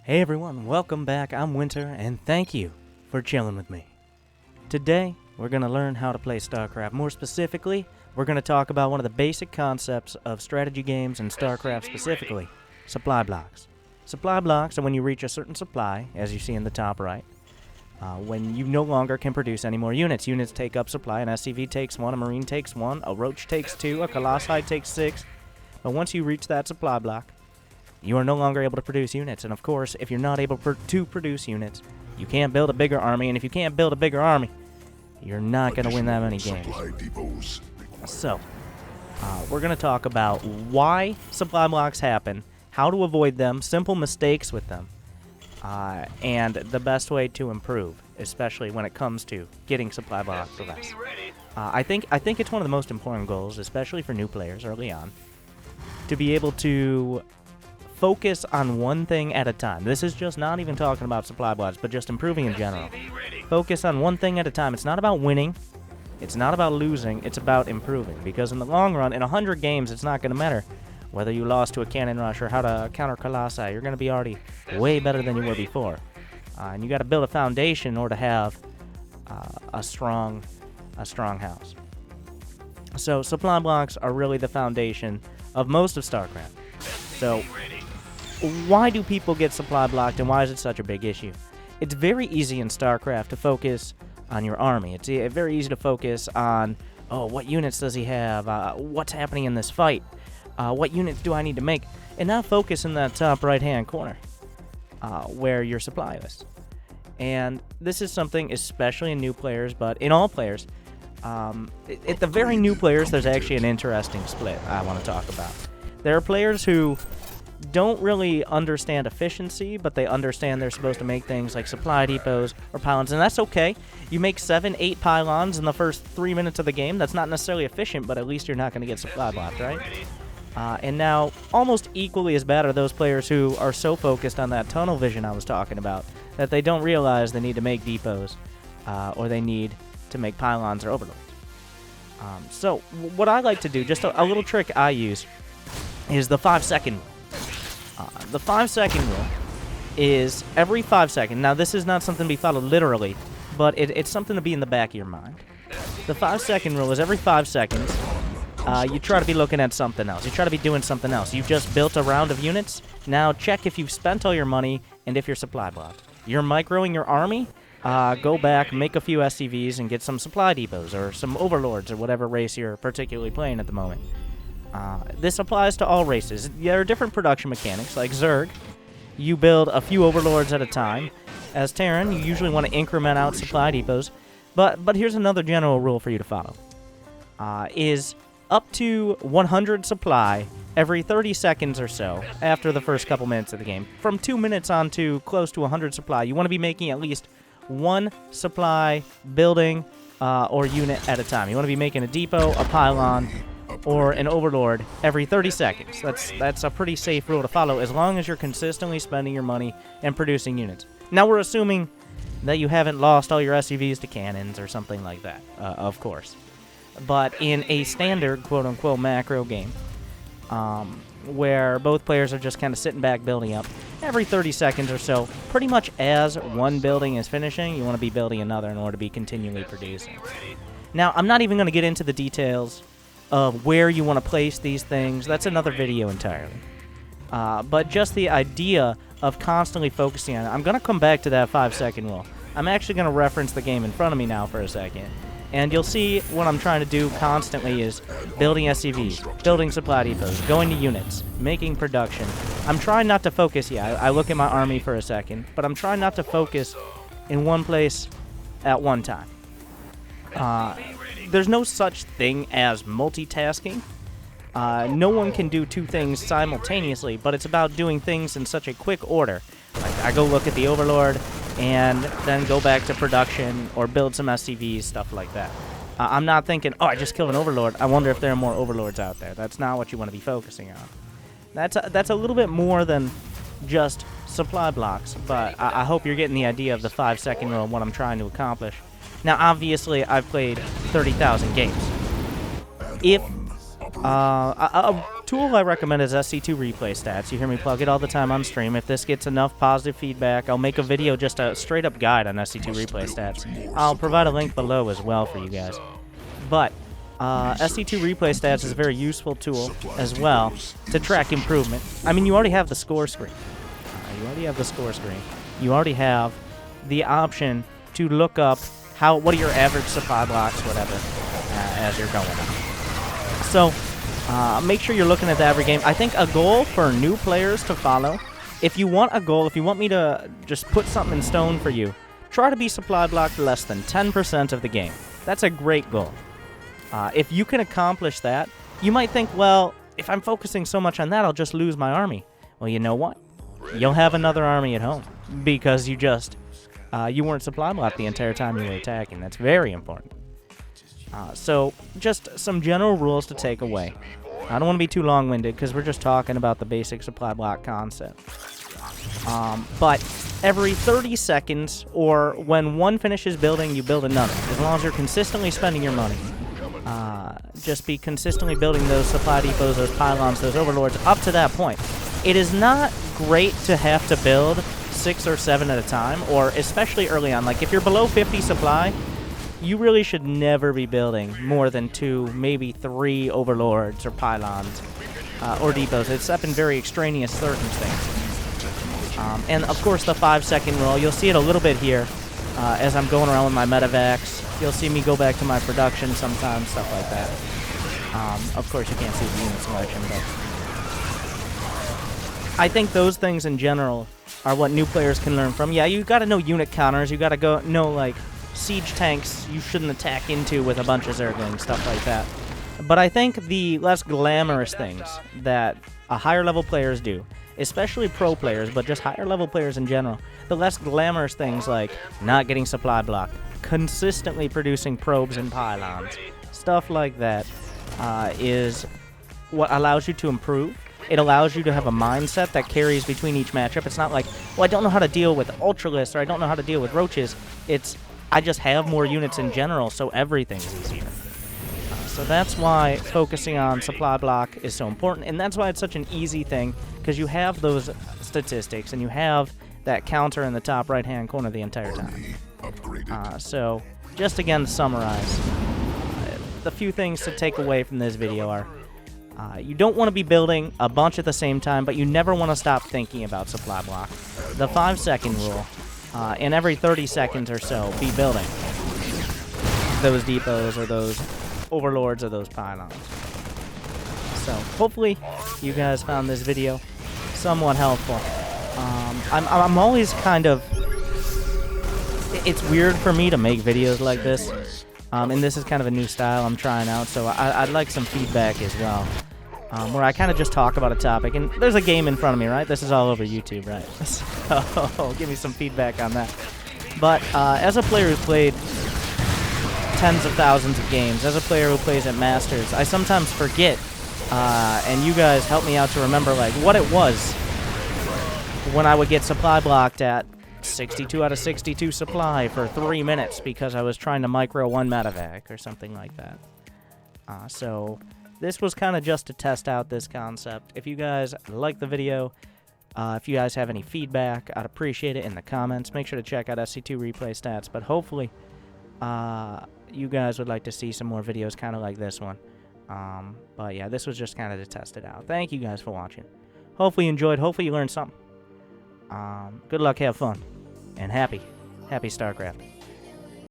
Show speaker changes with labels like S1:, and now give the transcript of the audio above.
S1: Hey everyone, welcome back. I'm Winter, and thank you for chilling with me. Today, we're going to learn how to play Starcraft. More specifically, we're going to talk about one of the basic concepts of strategy games and Starcraft specifically, supply blocks. Supply blocks are when you reach a certain supply, as you see in the top right, when you no longer can produce any more units. Units take up supply, an SCV takes 1, a Marine takes 1, a Roach takes 2, a Colossi takes 6. But once you reach that supply block, you are no longer able to produce units. And of course, if you're not able to produce units, you can't build a bigger army. And if you can't build a bigger army, you're not going to win that many games. So, we're going to talk about why supply blocks happen, how to avoid them, simple mistakes with them, and the best way to improve, especially when it comes to getting supply block device. I think it's one of the most important goals, especially for new players early on, to be able to focus on one thing at a time. This is just not even talking about supply blocks, but just improving in general. Focus on one thing at a time. It's not about winning. It's not about losing. It's about improving. Because in the long run, in 100 games, it's not going to matter whether you lost to a cannon rush or how to counter Colossi. You're going to be already way better than you were before. And you got to build a foundation in order to have a strong house. So supply blocks are really the foundation of most of StarCraft. So why do people get supply blocked, and why is it such a big issue? It's very easy in StarCraft to focus on your army. It's very easy to focus on, oh, what units does he have? What's happening in this fight? What units do I need to make? And not focus in that top right-hand corner where your supply is. And this is something, especially in new players, but in all players, at the very new players, there's actually an interesting split I want to talk about. There are players who don't really understand efficiency, but they understand they're supposed to make things like supply depots or pylons, and that's okay. You make 7, 8 pylons in the first 3 minutes of the game. That's not necessarily efficient, but at least you're not going to get supply blocked, right? And now, almost equally as bad are those players who are so focused on that tunnel vision I was talking about that they don't realize they need to make depots or they need to make pylons or overlords. So what I like to do, just a little trick I use, is the 5-second rule. The 5-second rule is every 5 seconds. Now, this is not something to be followed literally, but it's something to be in the back of your mind. The 5-second rule is every 5 seconds, you try to be looking at something else. You try to be doing something else. You've just built a round of units. Now, check if you've spent all your money and if you're supply blocked. You're microing your army. Go back, make a few SCVs, and get some supply depots or some overlords or whatever race you're particularly playing at the moment. This applies to all races. There are different production mechanics, like Zerg. You build a few overlords at a time. As Terran, you usually want to increment out supply depots. But here's another general rule for you to follow. Is up to 100 supply every 30 seconds or so after the first couple minutes of the game. From 2 minutes on to close to 100 supply, you want to be making at least one supply building or unit at a time. You want to be making a depot, a pylon, or an overlord every 30 seconds. That's a pretty safe rule to follow as long as you're consistently spending your money and producing units. Now, we're assuming that you haven't lost all your SCVs to cannons or something like that, of course. But in a standard, quote-unquote, macro game, where both players are just kind of sitting back building up, every 30 seconds or so, pretty much as one building is finishing, you want to be building another in order to be continually producing. Now, I'm not even going to get into the details of where you want to place these things. That's another video entirely. But just the idea of constantly focusing on it. I'm going to come back to that 5-second rule. I'm actually going to reference the game in front of me now for a second. And you'll see what I'm trying to do constantly is building SCVs, building supply depots, going to units, making production. I'm trying not to focus, I look at my army for a second, but I'm trying not to focus in one place at one time. There's no such thing as multitasking. No one can do two things simultaneously, but it's about doing things in such a quick order. Like, I go look at the Overlord, and then go back to production or build some SCVs, stuff like that. I'm not thinking, oh, I just killed an Overlord. I wonder if there are more Overlords out there. That's not what you want to be focusing on. That's a little bit more than just supply blocks, but I hope you're getting the idea of the 5-second rule and what I'm trying to accomplish. Now, obviously, I've played 30,000 games. If to tool I recommend is SC2 Replay Stats. You hear me plug it all the time on stream. If this gets enough positive feedback, I'll make a video, just a straight-up guide on SC2 Replay Stats. I'll provide a link below as well for you guys. But SC2 Replay Stats is a very useful tool as well to track improvement. I mean, you already have the score screen. You already have the option to look up what are your average supply blocks, whatever, as you're going on. So make sure you're looking at that every game. I think a goal for new players to follow, if you want a goal, if you want me to just put something in stone for you, try to be supply blocked less than 10% of the game. That's a great goal. If you can accomplish that, you might think, well, if I'm focusing so much on that, I'll just lose my army. Well, you know what? You'll have another army at home because you weren't supply blocked the entire time you were attacking. That's very important. So just some general rules to take away. I don't want to be too long-winded because we're just talking about the basic supply block concept. But every 30 seconds, or when one finishes building, you build another. As long as you're consistently spending your money. Just be consistently building those supply depots, those pylons, those overlords up to that point. It is not great to have to build 6 or 7 at a time, or especially early on. Like if you're below 50 supply, you really should never be building more than 2, maybe 3 overlords or pylons or depots, except in very extraneous circumstances. And of course the 5-second rule, you'll see it a little bit here as I'm going around with my medevacs. You'll see me go back to my production sometimes, stuff like that. Of course you can't see the unit selection, but I think those things in general are what new players can learn from. Yeah, you gotta know unit counters, you gotta know like siege tanks you shouldn't attack into with a bunch of zerglings, stuff like that. But I think the less glamorous things that higher level players do, especially pro players, but just higher level players in general, the less glamorous things like not getting supply blocked, consistently producing probes and pylons, stuff like that is what allows you to improve. It allows you to have a mindset that carries between each matchup. It's not like, well, I don't know how to deal with Ultralists, or I don't know how to deal with Roaches. It's, I just have more units in general, so everything's easier. So that's why focusing on supply block is so important, and that's why it's such an easy thing, because you have those statistics, and you have that counter in the top right-hand corner the entire time. So, just again to summarize, the few things to take away from this video are, you don't want to be building a bunch at the same time, but you never want to stop thinking about supply block. The 5-second rule, and every 30 seconds or so, be building those depots or those overlords or those pylons. So hopefully you guys found this video somewhat helpful. I'm always kind of, it's weird for me to make videos like this, and this is kind of a new style I'm trying out, so I'd like some feedback as well, where I kind of just talk about a topic, and there's a game in front of me, right? This is all over YouTube, right? So give me some feedback on that. But as a player who's played tens of thousands of games, as a player who plays at Masters, I sometimes forget, and you guys help me out to remember like what it was when I would get supply blocked at 62 out of 62 supply for 3 minutes because I was trying to micro one medevac or something like that. So this was kind of just to test out this concept. If you guys like the video, if you guys have any feedback, I'd appreciate it in the comments. Make sure to check out SC2 Replay Stats, but hopefully you guys would like to see some more videos kind of like this one. But yeah, this was just kind of to test it out. Thank you guys for watching. Hopefully you enjoyed. Hopefully you learned something. Good luck, have fun, and happy StarCraft.